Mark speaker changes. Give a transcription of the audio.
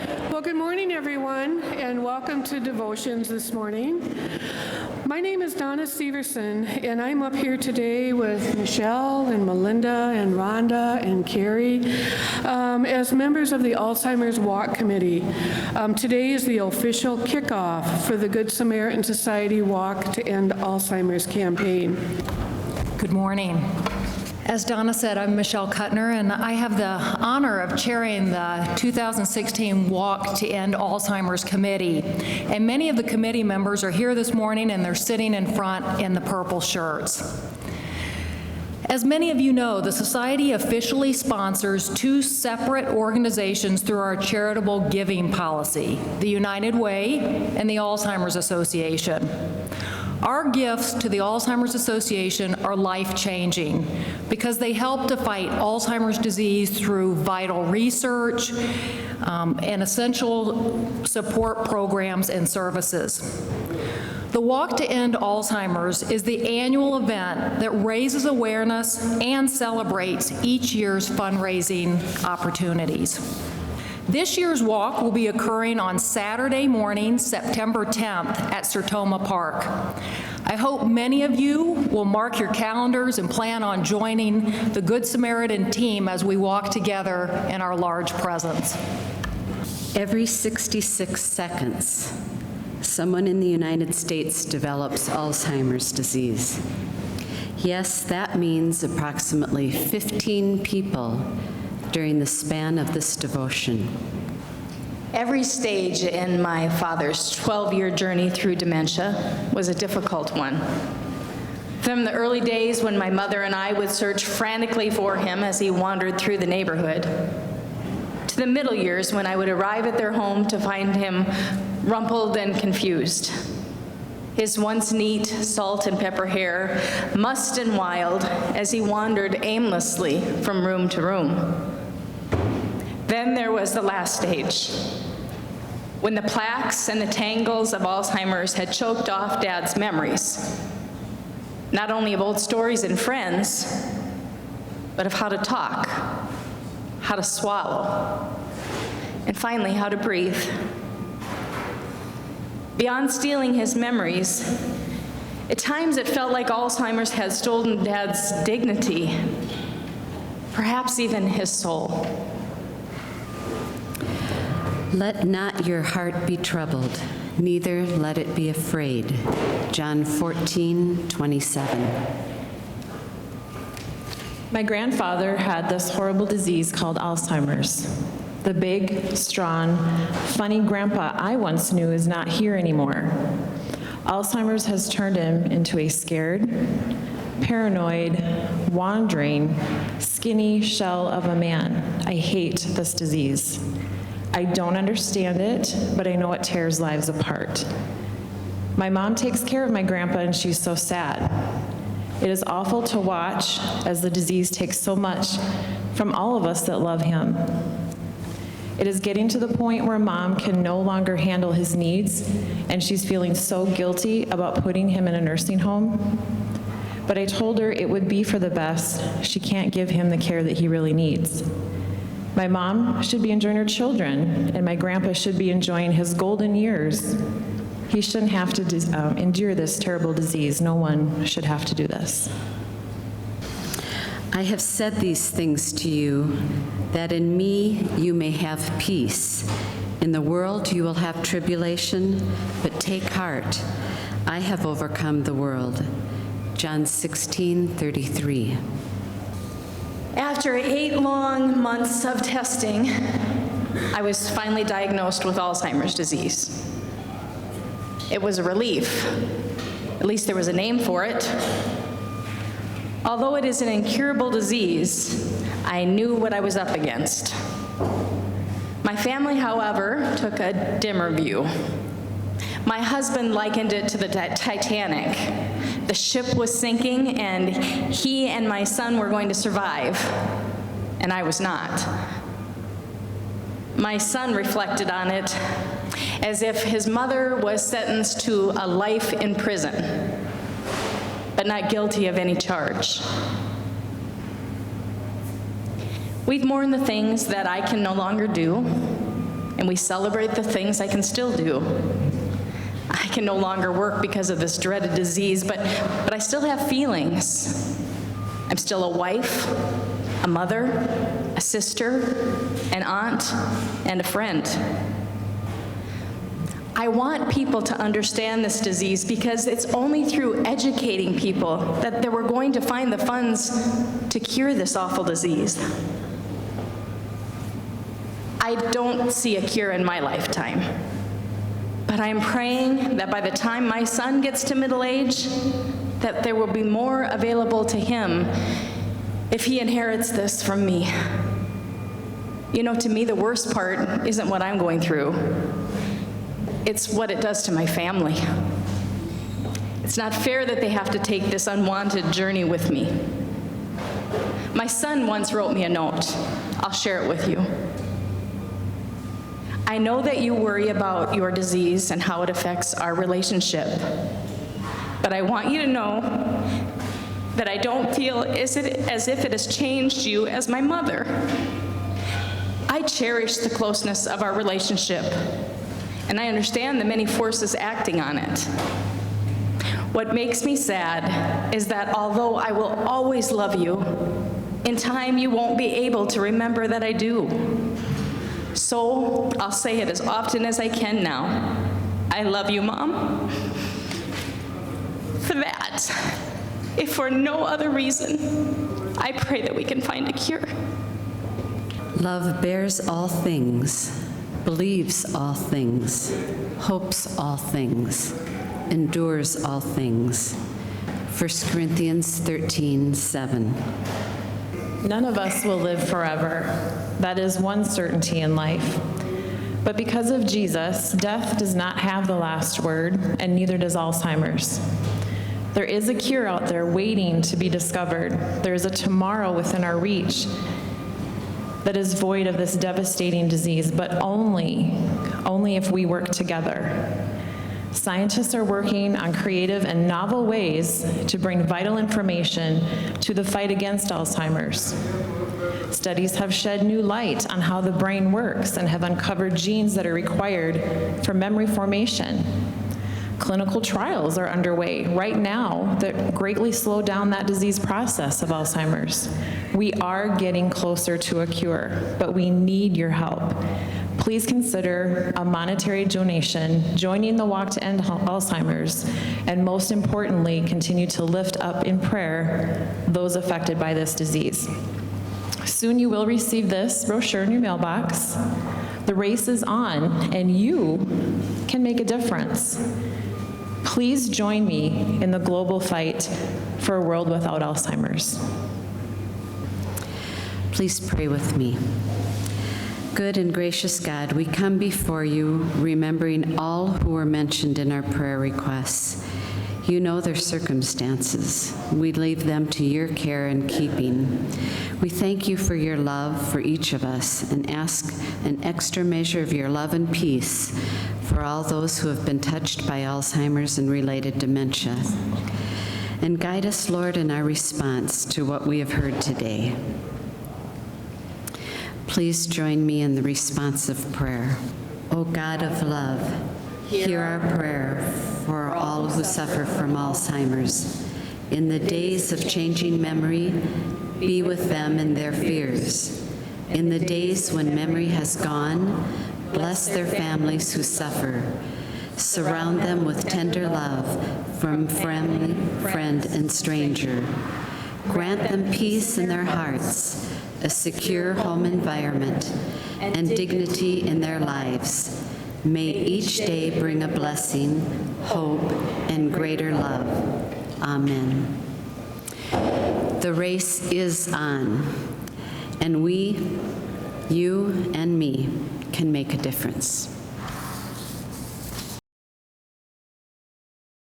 Speaker 1: Well, good morning, everyone, and welcome to devotions this morning. My name is Donna Severson, and I'm up here today with Michelle and Melinda and Rhonda and Carrie as members of the Alzheimer's Walk Committee. Today is the official kickoff for the Good Samaritan Society Walk to End Alzheimer's campaign.
Speaker 2: Good morning. As Donna said, I'm Michelle Kuttner, and I have the honor of chairing the 2016 Walk to End Alzheimer's Committee. And many of the committee members are here this morning, and they're sitting in front in the purple shirts. As many of you know, the Society officially sponsors two separate organizations through our charitable giving policy, the United Way and the Alzheimer's Association. Our gifts to the Alzheimer's Association are life-changing because they help to fight Alzheimer's disease through vital research and essential support programs and services. The Walk to End Alzheimer's is the annual event that raises awareness and celebrates each year's fundraising opportunities. This year's walk will be occurring on Saturday morning, September 10th at Sertoma Park. I hope many of you will mark your calendars and plan on joining the Good Samaritan team as we walk together in our large presence.
Speaker 3: Every 66 seconds, someone in the United States develops Alzheimer's disease. Yes, that means approximately 15 people during the span of this devotion.
Speaker 4: Every stage in my father's 12-year journey through dementia was a difficult one. From the early days when my mother and I would search frantically for him as he wandered through the neighborhood, to the middle years when I would arrive at their home to find him rumpled and confused. His once neat salt and pepper hair mussed and wild as he wandered aimlessly from room to room. Then there was the last stage, when the plaques and the tangles of Alzheimer's had choked off Dad's memories, not only of old stories and friends, but of how to talk, how to swallow, and finally how to breathe. Beyond stealing his memories, at times it felt like Alzheimer's had stolen Dad's dignity, perhaps even his soul.
Speaker 3: Let not your heart be troubled, neither let it be afraid. John 14:27.
Speaker 5: My grandfather had this horrible disease called Alzheimer's. The big, strong, funny grandpa I once knew is not here anymore. Alzheimer's has turned him into a scared, paranoid, wandering, skinny shell of a man. I hate this disease. I don't understand it, but I know it tears lives apart. My mom takes care of my grandpa, and she's so sad. It is awful to watch as the disease takes so much from all of us that love him. It is getting to the point where Mom can no longer handle his needs, and she's feeling so guilty about putting him in a nursing home. But I told her it would be for the best. She can't give him the care that he really needs. My mom should be enjoying her children, and my grandpa should be enjoying his golden years. He shouldn't have to endure this terrible disease. No one should have to do this.
Speaker 3: I have said these things to you, that in me you may have peace. In the world you will have tribulation, but take heart. I have overcome the world. John 16:33.
Speaker 4: After 8 long months of testing, I was finally diagnosed with Alzheimer's disease. It was a relief. At least there was a name for it. Although it is an incurable disease, I knew what I was up against. My family, however, took a dimmer view. My husband likened it to the Titanic. The ship was sinking, and he and my son were going to survive, and I was not. My son reflected on it as if his mother was sentenced to a life in prison, but not guilty of any charge. We've mourned the things that I can no longer do, and we celebrate the things I can still do. I can no longer work because of this dreaded disease, but I still have feelings. I'm still a wife, a mother, a sister, an aunt, and a friend. I want people to understand this disease because it's only through educating people that we're going to find the funds to cure this awful disease. I don't see a cure in my lifetime, but I'm praying that by the time my son gets to middle age, that there will be more available to him if he inherits this from me. You know, to me, the worst part isn't what I'm going through. It's what it does to my family. It's not fair that they have to take this unwanted journey with me. My son once wrote me a note. I'll share it with you. I know that you worry about your disease and how it affects our relationship, but I want you to know that I don't feel as if it has changed you as my mother. I cherish the closeness of our relationship, and I understand the many forces acting on it. What makes me sad is that although I will always love you, in time you won't be able to remember that I do. So I'll say it as often as I can now. I love you, Mom. For that, if for no other reason, I pray that we can find a cure.
Speaker 3: Love bears all things, believes all things, hopes all things, endures all things. 1 Corinthians 13:7.
Speaker 5: None of us will live forever. That is one certainty in life. But because of Jesus, death does not have the last word, and neither does Alzheimer's. There is a cure out there waiting to be discovered. There is a tomorrow within our reach that is void of this devastating disease, but only if we work together. Scientists are working on creative and novel ways to bring vital information to the fight against Alzheimer's. Studies have shed new light on how the brain works and have uncovered genes that are required for memory formation. Clinical trials are underway right now that greatly slow down that disease process of Alzheimer's. We are getting closer to a cure, but we need your help. Please consider a monetary donation, joining the Walk to End Alzheimer's, and most importantly, continue to lift up in prayer those affected by this disease. Soon you will receive this brochure in your mailbox. The race is on, and you can make a difference. Please join me in the global fight for a world without Alzheimer's.
Speaker 3: Please pray with me. Good and gracious God, we come before you, remembering all who were mentioned in our prayer requests. You know their circumstances. We leave them to your care and keeping. We thank you for your love for each of us and ask an extra measure of your love and peace for all those who have been touched by Alzheimer's and related dementia. And guide us, Lord, in our response to what we have heard today. Please join me in the responsive prayer. O God of love, hear our prayer for all who suffer from Alzheimer's. In the days of changing memory, be with them in their fears. In the days when memory has gone, bless their families who suffer. Surround them with tender love from family, friend, and stranger. Grant them peace in their hearts, a secure home environment, and dignity in their lives. May each day bring a blessing, hope, and greater love. Amen. The race is on, and we, you and me, can make a difference.